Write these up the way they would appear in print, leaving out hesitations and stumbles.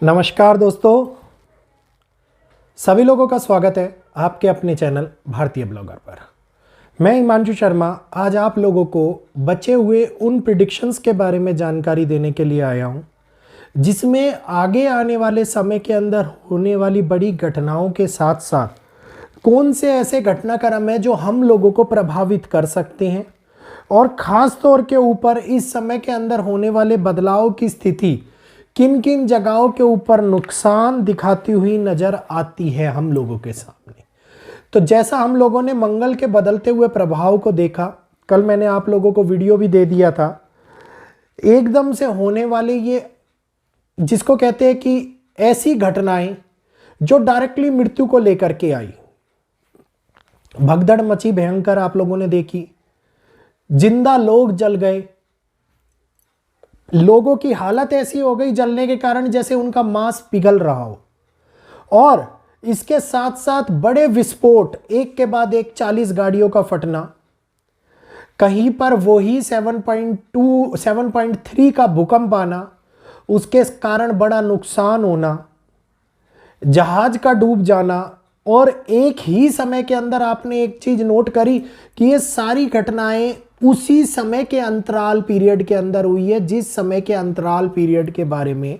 नमस्कार दोस्तों, सभी लोगों का स्वागत है आपके अपने चैनल भारतीय ब्लॉगर पर। मैं हिमांशु शर्मा आज आप लोगों को बचे हुए उन प्रिडिक्शंस के बारे में जानकारी देने के लिए आया हूं, जिसमें आगे आने वाले समय के अंदर होने वाली बड़ी घटनाओं के साथ साथ कौन से ऐसे घटनाक्रम हैं जो हम लोगों को प्रभावित कर सकते हैं और ख़ास तौर के ऊपर इस समय के अंदर होने वाले बदलाव की स्थिति किन किन जगहों के ऊपर नुकसान दिखाती हुई नजर आती है हम लोगों के सामने। तो जैसा हम लोगों ने मंगल के बदलते हुए प्रभाव को देखा, कल मैंने आप लोगों को वीडियो भी दे दिया था। एकदम से होने वाले ये जिसको कहते हैं कि ऐसी घटनाएं जो डायरेक्टली मृत्यु को लेकर के आई, भगदड़ मची भयंकर आप लोगों ने देखी, जिंदा लोग जल गए, लोगों की हालत ऐसी हो गई जलने के कारण जैसे उनका मांस पिघल रहा हो। और इसके साथ साथ बड़े विस्फोट, एक के बाद एक 40 गाड़ियों का फटना, कहीं पर वही 7.2 7.3 का भूकंप आना, उसके कारण बड़ा नुकसान होना, जहाज का डूब जाना। और एक ही समय के अंदर आपने एक चीज नोट करी कि ये सारी घटनाएं उसी समय के अंतराल पीरियड के अंदर हुई है जिस समय के अंतराल पीरियड के बारे में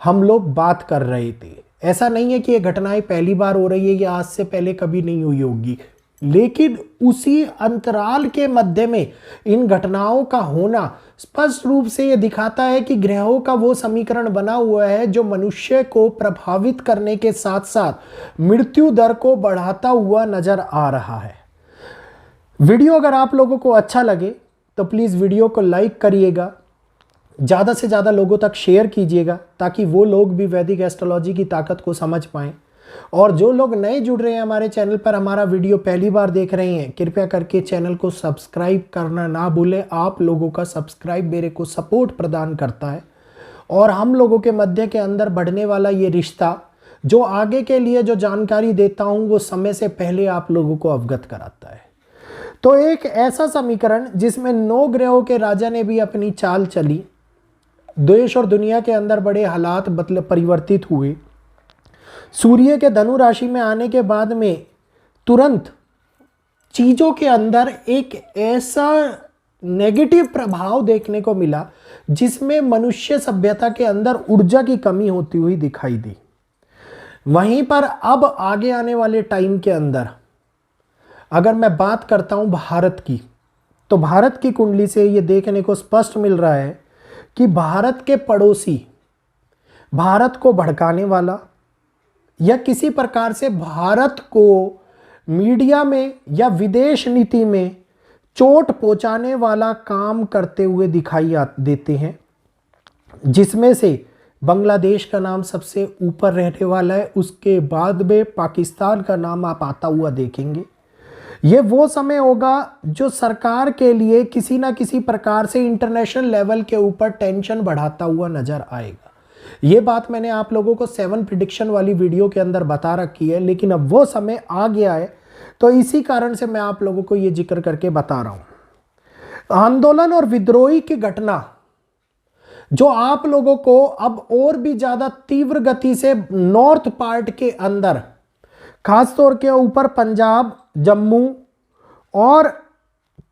हम लोग बात कर रहे थे। ऐसा नहीं है कि ये घटनाएं पहली बार हो रही है या आज से पहले कभी नहीं हुई होगी, लेकिन उसी अंतराल के मध्य में इन घटनाओं का होना स्पष्ट रूप से ये दिखाता है कि ग्रहों का वो समीकरण बना हुआ है जो मनुष्य को प्रभावित करने के साथ साथ मृत्यु दर को बढ़ाता हुआ नजर आ रहा है। वीडियो अगर आप लोगों को अच्छा लगे तो प्लीज़ वीडियो को लाइक करिएगा, ज़्यादा से ज़्यादा लोगों तक शेयर कीजिएगा ताकि वो लोग भी वैदिक एस्ट्रोलॉजी की ताकत को समझ पाएं। और जो लोग नए जुड़ रहे हैं हमारे चैनल पर, हमारा वीडियो पहली बार देख रहे हैं, कृपया करके चैनल को सब्सक्राइब करना ना भूलें। आप लोगों का सब्सक्राइब मेरे को सपोर्ट प्रदान करता है और हम लोगों के मध्य के अंदर बढ़ने वाला ये रिश्ता, जो आगे के लिए जो जानकारी देता हूँ वो समय से पहले आप लोगों को अवगत कराता है। तो एक ऐसा समीकरण जिसमें 9 ग्रहों के राजा ने भी अपनी चाल चली, देश और दुनिया के अंदर बड़े हालात मतलब परिवर्तित हुए। सूर्य के धनु राशि में आने के बाद में तुरंत चीजों के अंदर एक ऐसा नेगेटिव प्रभाव देखने को मिला जिसमें मनुष्य सभ्यता के अंदर ऊर्जा की कमी होती हुई दिखाई दी। वहीं पर अब आगे आने वाले टाइम के अंदर अगर मैं बात करता हूं भारत की, तो भारत की कुंडली से ये देखने को स्पष्ट मिल रहा है कि भारत के पड़ोसी, भारत को भड़काने वाला या किसी प्रकार से भारत को मीडिया में या विदेश नीति में चोट पहुंचाने वाला काम करते हुए दिखाई देते हैं, जिसमें से बांग्लादेश का नाम सबसे ऊपर रहने वाला है। उसके बाद में पाकिस्तान का नाम आप आता हुआ देखेंगे। ये वो समय होगा जो सरकार के लिए किसी ना किसी प्रकार से इंटरनेशनल लेवल के ऊपर टेंशन बढ़ाता हुआ नजर आएगा। ये बात मैंने आप लोगों को 7 प्रिडिक्शन वाली वीडियो के अंदर बता रखी है, लेकिन अब वो समय आ गया है तो इसी कारण से मैं आप लोगों को ये जिक्र करके बता रहा हूं। आंदोलन और विद्रोही की घटना जो आप लोगों को अब और भी ज्यादा तीव्र गति से नॉर्थ पार्ट के अंदर, खास तौर के ऊपर पंजाब, जम्मू और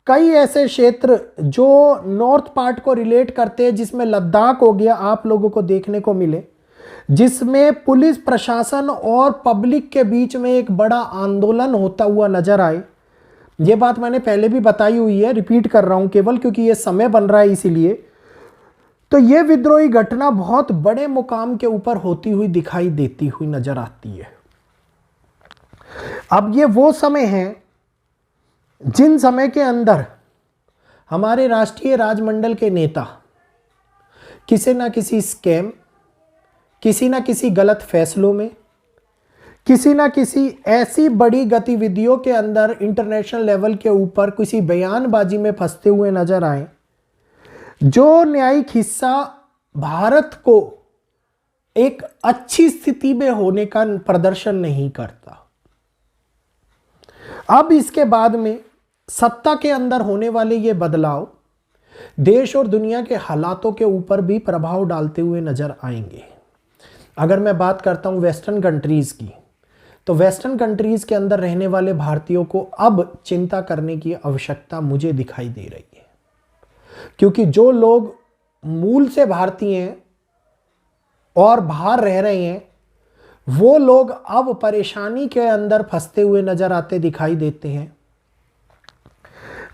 कई ऐसे क्षेत्र जो नॉर्थ पार्ट को रिलेट करते हैं, जिसमें लद्दाख हो गया, आप लोगों को देखने को मिले, जिसमें पुलिस प्रशासन और पब्लिक के बीच में एक बड़ा आंदोलन होता हुआ नजर आए। ये बात मैंने पहले भी बताई हुई है, रिपीट कर रहा हूं केवल क्योंकि ये समय बन रहा है इसीलिए। तो ये विद्रोही घटना बहुत बड़े मुकाम के ऊपर होती हुई दिखाई देती हुई नजर आती है। अब ये वो समय है जिन समय के अंदर हमारे राष्ट्रीय राजमंडल के नेता किसी ना किसी स्कैम, किसी ना किसी गलत फैसलों में, किसी ना किसी ऐसी बड़ी गतिविधियों के अंदर इंटरनेशनल लेवल के ऊपर किसी बयानबाजी में फंसते हुए नजर आए, जो न्यायिक हिस्सा भारत को एक अच्छी स्थिति में होने का प्रदर्शन नहीं करता। अब इसके बाद में सत्ता के अंदर होने वाले ये बदलाव देश और दुनिया के हालातों के ऊपर भी प्रभाव डालते हुए नजर आएंगे। अगर मैं बात करता हूँ वेस्टर्न कंट्रीज़ की, तो वेस्टर्न कंट्रीज़ के अंदर रहने वाले भारतीयों को अब चिंता करने की आवश्यकता मुझे दिखाई दे रही है, क्योंकि जो लोग मूल से भारतीय हैं और बाहर रह रहे हैं, वो लोग अब परेशानी के अंदर फंसते हुए नजर आते दिखाई देते हैं।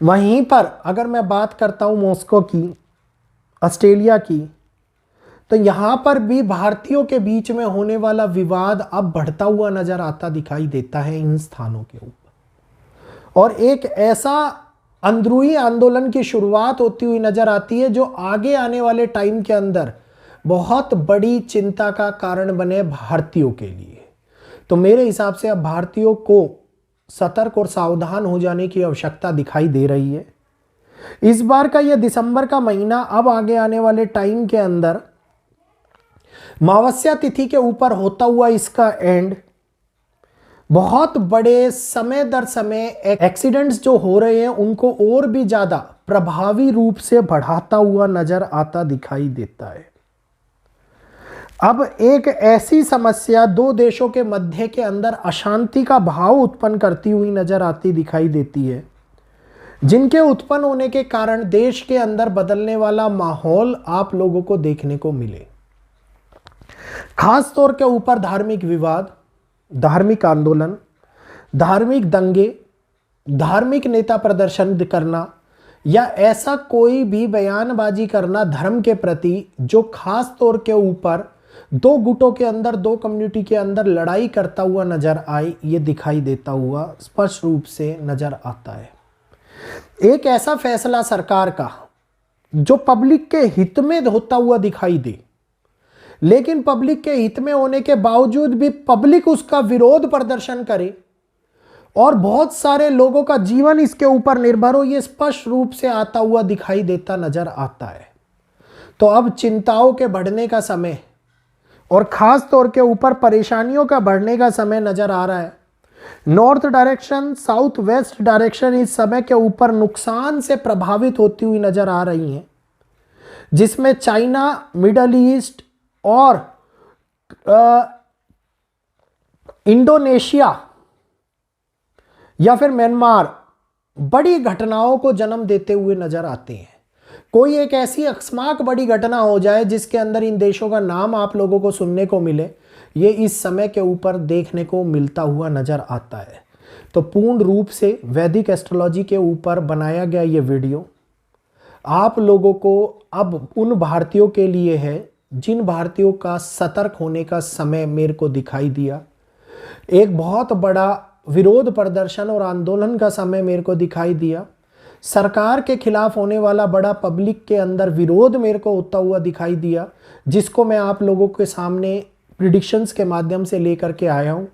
वहीं पर अगर मैं बात करता हूं मॉस्को की, ऑस्ट्रेलिया की, तो यहां पर भी भारतीयों के बीच में होने वाला विवाद अब बढ़ता हुआ नजर आता दिखाई देता है इन स्थानों के ऊपर, और एक ऐसा अंदरूनी आंदोलन की शुरुआत होती हुई नजर आती है जो आगे आने वाले टाइम के अंदर बहुत बड़ी चिंता का कारण बने भारतीयों के लिए। तो मेरे हिसाब से अब भारतीयों को सतर्क और सावधान हो जाने की आवश्यकता दिखाई दे रही है। इस बार का यह दिसंबर का महीना अब आगे आने वाले टाइम के अंदर अमावस्या तिथि के ऊपर होता हुआ इसका एंड बहुत बड़े समय दर समय एक्सीडेंट्स जो हो रहे हैं उनको और भी ज़्यादा प्रभावी रूप से बढ़ाता हुआ नजर आता दिखाई देता है। अब एक ऐसी समस्या दो देशों के मध्य के अंदर अशांति का भाव उत्पन्न करती हुई नजर आती दिखाई देती है, जिनके उत्पन्न होने के कारण देश के अंदर बदलने वाला माहौल आप लोगों को देखने को मिले। खास तौर के ऊपर धार्मिक विवाद, धार्मिक आंदोलन, धार्मिक दंगे, धार्मिक नेता प्रदर्शन करना या ऐसा कोई भी बयानबाजी करना धर्म के प्रति जो खास तौर के ऊपर दो गुटों के अंदर, दो कम्युनिटी के अंदर लड़ाई करता हुआ नजर आए, ये दिखाई देता हुआ स्पष्ट रूप से नजर आता है। एक ऐसा फैसला सरकार का जो पब्लिक के हित में होता हुआ दिखाई दे, लेकिन पब्लिक के हित में होने के बावजूद भी पब्लिक उसका विरोध प्रदर्शन करे और बहुत सारे लोगों का जीवन इसके ऊपर निर्भर हो, ये स्पष्ट रूप से आता हुआ दिखाई देता नजर आता है। तो अब चिंताओं के बढ़ने का समय और खास तौर के ऊपर परेशानियों का बढ़ने का समय नजर आ रहा है। North direction, south west direction इस समय के ऊपर नुकसान से प्रभावित होती हुई नजर आ रही हैं, जिसमें चाइना, मिडल ईस्ट और इंडोनेशिया या फिर म्यांमार बड़ी घटनाओं को जन्म देते हुए नजर आते हैं। कोई एक ऐसी अकस्मात बड़ी घटना हो जाए जिसके अंदर इन देशों का नाम आप लोगों को सुनने को मिले, ये इस समय के ऊपर देखने को मिलता हुआ नजर आता है। तो पूर्ण रूप से वैदिक एस्ट्रोलॉजी के ऊपर बनाया गया ये वीडियो आप लोगों को अब उन भारतीयों के लिए है जिन भारतीयों का सतर्क होने का समय मेरे को दिखाई दिया। एक बहुत बड़ा विरोध प्रदर्शन और आंदोलन का समय मेरे को दिखाई दिया। सरकार के खिलाफ होने वाला बड़ा पब्लिक के अंदर विरोध मेरे को होता हुआ दिखाई दिया, जिसको मैं आप लोगों के सामने प्रिडिक्शंस के माध्यम से लेकर के आया हूँ।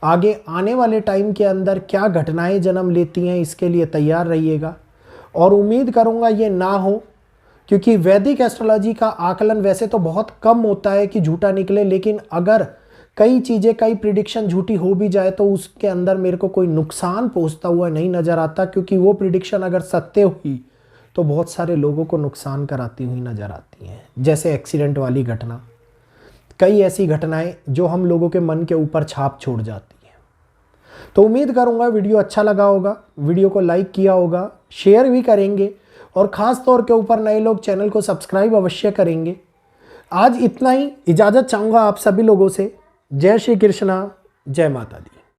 आगे आने वाले टाइम के अंदर क्या घटनाएं जन्म लेती हैं, इसके लिए तैयार रहिएगा। और उम्मीद करूँगा ये ना हो, क्योंकि वैदिक एस्ट्रोलॉजी का आकलन वैसे तो बहुत कम होता है कि झूठा निकले, लेकिन अगर कई चीज़ें, कई प्रिडिक्शन झूठी हो भी जाए तो उसके अंदर मेरे को कोई नुकसान पहुंचता हुआ नहीं नज़र आता, क्योंकि वो प्रिडिक्शन अगर सत्य हुई तो बहुत सारे लोगों को नुकसान कराती हुई नज़र आती हैं। जैसे एक्सीडेंट वाली घटना, कई ऐसी घटनाएं जो हम लोगों के मन के ऊपर छाप छोड़ जाती हैं। तो उम्मीद करूँगा वीडियो अच्छा लगा होगा, वीडियो को लाइक किया होगा, शेयर भी करेंगे और ख़ास तौर के ऊपर नए लोग चैनल को सब्सक्राइब अवश्य करेंगे। आज इतना ही, इजाज़त चाहूँगा आप सभी लोगों से। जय श्री कृष्णा, जय माता दी।